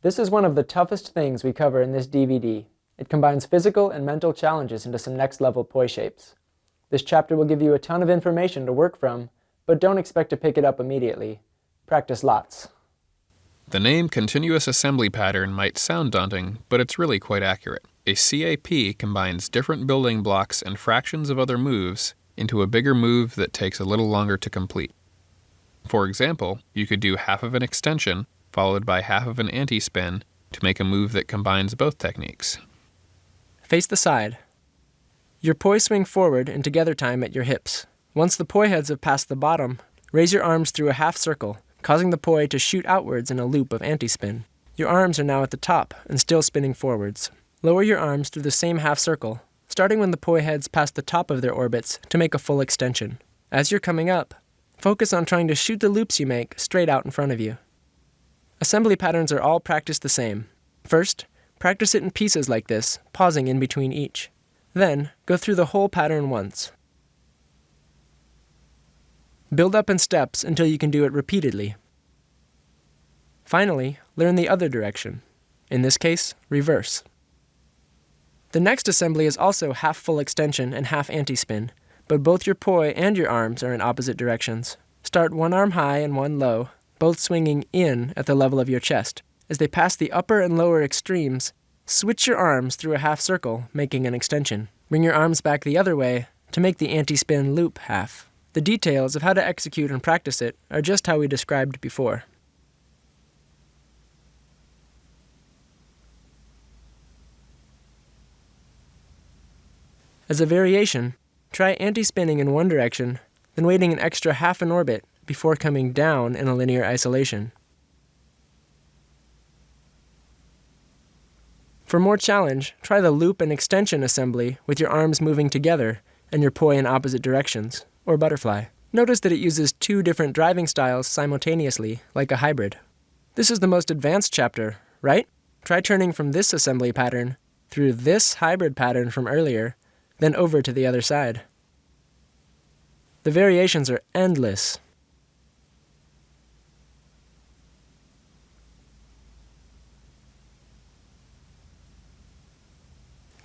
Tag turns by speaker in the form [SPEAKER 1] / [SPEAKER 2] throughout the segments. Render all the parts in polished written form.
[SPEAKER 1] This is one of the toughest things we cover in this DVD. It combines physical and mental challenges into some next-level poi shapes. This chapter will give you a ton of information to work from, but don't expect to pick it up immediately. Practice lots.
[SPEAKER 2] The name continuous assembly pattern might sound daunting, but it's really quite accurate. A CAP combines different building blocks and fractions of other moves into a bigger move that takes a little longer to complete. For example, you could do half of an extension followed by half of an anti-spin to make a move that combines both techniques.
[SPEAKER 1] Face the side. Your poi swing forward in together time at your hips. Once the poi heads have passed the bottom, raise your arms through a half circle, causing the poi to shoot outwards in a loop of anti-spin. Your arms are now at the top and still spinning forwards. Lower your arms through the same half circle, starting when the poi heads pass the top of their orbits to make a full extension. As you're coming up, focus on trying to shoot the loops you make straight out in front of you. Assembly patterns are all practiced the same. First, practice it in pieces like this, pausing in between each. Then, go through the whole pattern once. Build up in steps until you can do it repeatedly. Finally, learn the other direction. In this case, reverse. The next assembly is also half full extension and half anti-spin, but both your poi and your arms are in opposite directions. Start one arm high and one low, both swinging in at the level of your chest. As they pass the upper and lower extremes, switch your arms through a half circle, making an extension. Bring your arms back the other way to make the anti-spin loop half. The details of how to execute and practice it are just how we described before. As a variation, try anti-spinning in one direction, then waiting an extra half an orbit before coming down in a linear isolation. For more challenge, try the loop and extension assembly with your arms moving together and your poi in opposite directions, or butterfly. Notice that it uses two different driving styles simultaneously, like a hybrid. This is the most advanced chapter, right? Try turning from this assembly pattern through this hybrid pattern from earlier, then over to the other side. The variations are endless.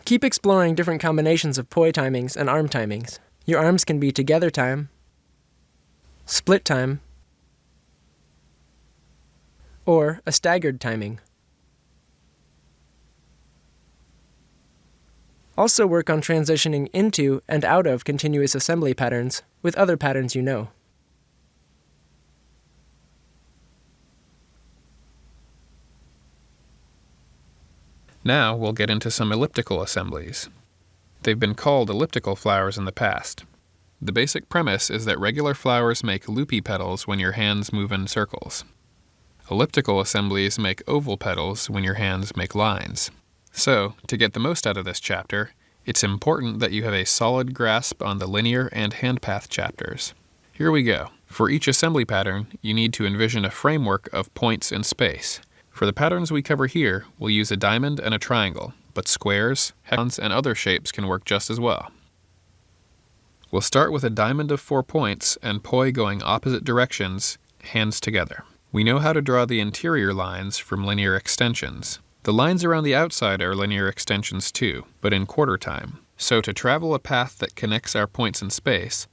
[SPEAKER 1] Keep exploring different combinations of poi timings and arm timings. Your arms can be together time, split time, or a staggered timing. Also work on transitioning into and out of continuous assembly patterns with other patterns you know.
[SPEAKER 2] Now we'll get into some elliptical assemblies. They've been called elliptical flowers in the past. The basic premise is that regular flowers make loopy petals when your hands move in circles. Elliptical assemblies make oval petals when your hands make lines. So, to get the most out of this chapter, it's important that you have a solid grasp on the linear and handpath chapters. Here we go. For each assembly pattern, you need to envision a framework of points in space. For the patterns we cover here, we'll use a diamond and a triangle, but squares, hexagons, and other shapes can work just as well. We'll start with a diamond of 4 points and poi going opposite directions, hands together. We know how to draw the interior lines from linear extensions. The lines around the outside are linear extensions too, but in quarter time. So to travel a path that connects our points in space,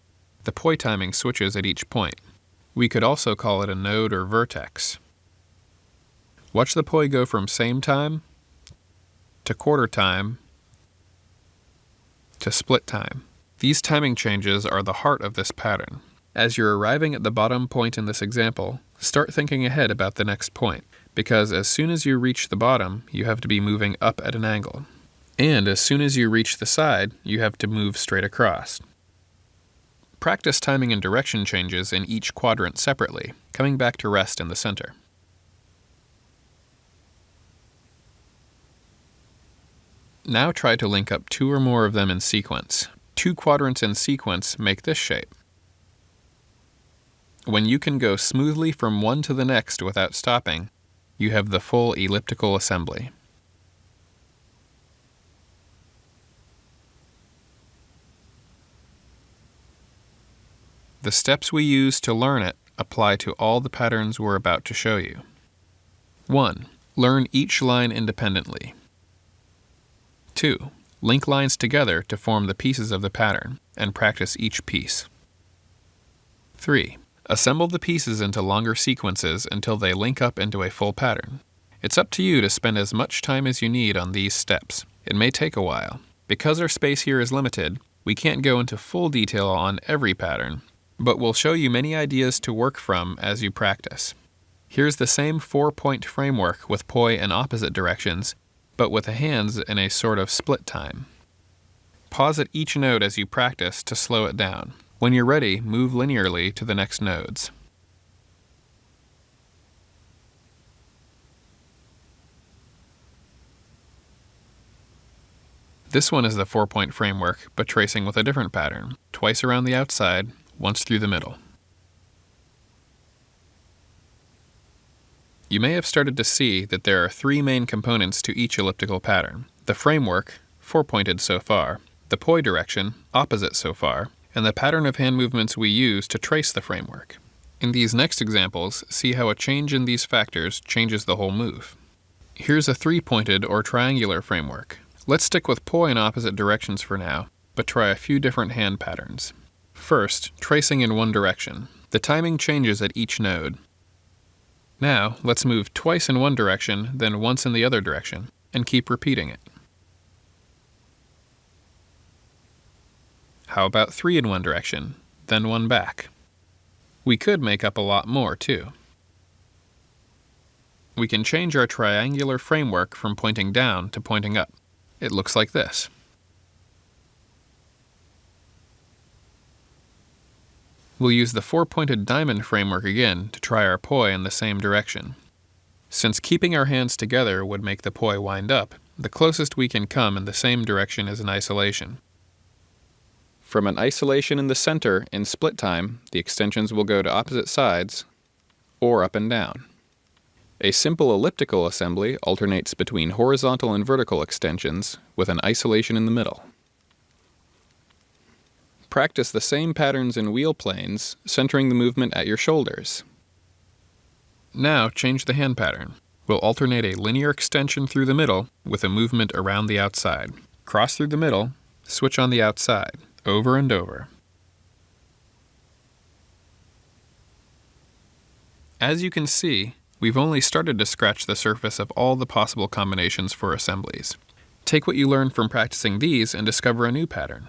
[SPEAKER 2] the poi timing switches at each point. We could also call it a node or vertex. Watch the poi go from same time to quarter time to split time. These timing changes are the heart of this pattern. As you're arriving at the bottom point in this example, start thinking ahead about the next point, because as soon as you reach the bottom, you have to be moving up at an angle. And as soon as you reach the side, you have to move straight across. Practice timing and direction changes in each quadrant separately, coming back to rest in the center. Now try to link up 2 or more of them in sequence. 2 quadrants in sequence make this shape. When you can go smoothly from one to the next without stopping, you have the full elliptical assembly. The steps we use to learn it apply to all the patterns we're about to show you. 1. Learn each line independently. 2. Link lines together to form the pieces of the pattern, and practice each piece. 3. Assemble the pieces into longer sequences until they link up into a full pattern. It's up to you to spend as much time as you need on these steps. It may take a while. Because our space here is limited, we can't go into full detail on every pattern, but we'll show you many ideas to work from as you practice. Here's the same 4-point framework with poi in opposite directions, but with the hands in a sort of split time. Pause at each node as you practice to slow it down. When you're ready, move linearly to the next nodes. This one is the 4-point framework, but tracing with a different pattern, twice around the outside, once through the middle. You may have started to see that there are 3 main components to each elliptical pattern: the framework, 4-pointed so far, the poi direction, opposite so far, and the pattern of hand movements we use to trace the framework. In these next examples, see how a change in these factors changes the whole move. Here's a 3-pointed or triangular framework. Let's stick with poi in opposite directions for now, but try a few different hand patterns. First, tracing in one direction. The timing changes at each node. Now, let's move twice in one direction, then once in the other direction, and keep repeating it. How about 3 in one direction, then 1 back? We could make up a lot more, too. We can change our triangular framework from pointing down to pointing up. It looks like this. We'll use the 4-pointed diamond framework again to try our poi in the same direction. Since keeping our hands together would make the poi wind up, the closest we can come in the same direction is an isolation. From an isolation in the center in split time, the extensions will go to opposite sides, or up and down. A simple elliptical assembly alternates between horizontal and vertical extensions with an isolation in the middle. Practice the same patterns in wheel planes, centering the movement at your shoulders. Now change the hand pattern. We'll alternate a linear extension through the middle with a movement around the outside. Cross through the middle, switch on the outside, over and over. As you can see, we've only started to scratch the surface of all the possible combinations for assemblies. Take what you learned from practicing these and discover a new pattern.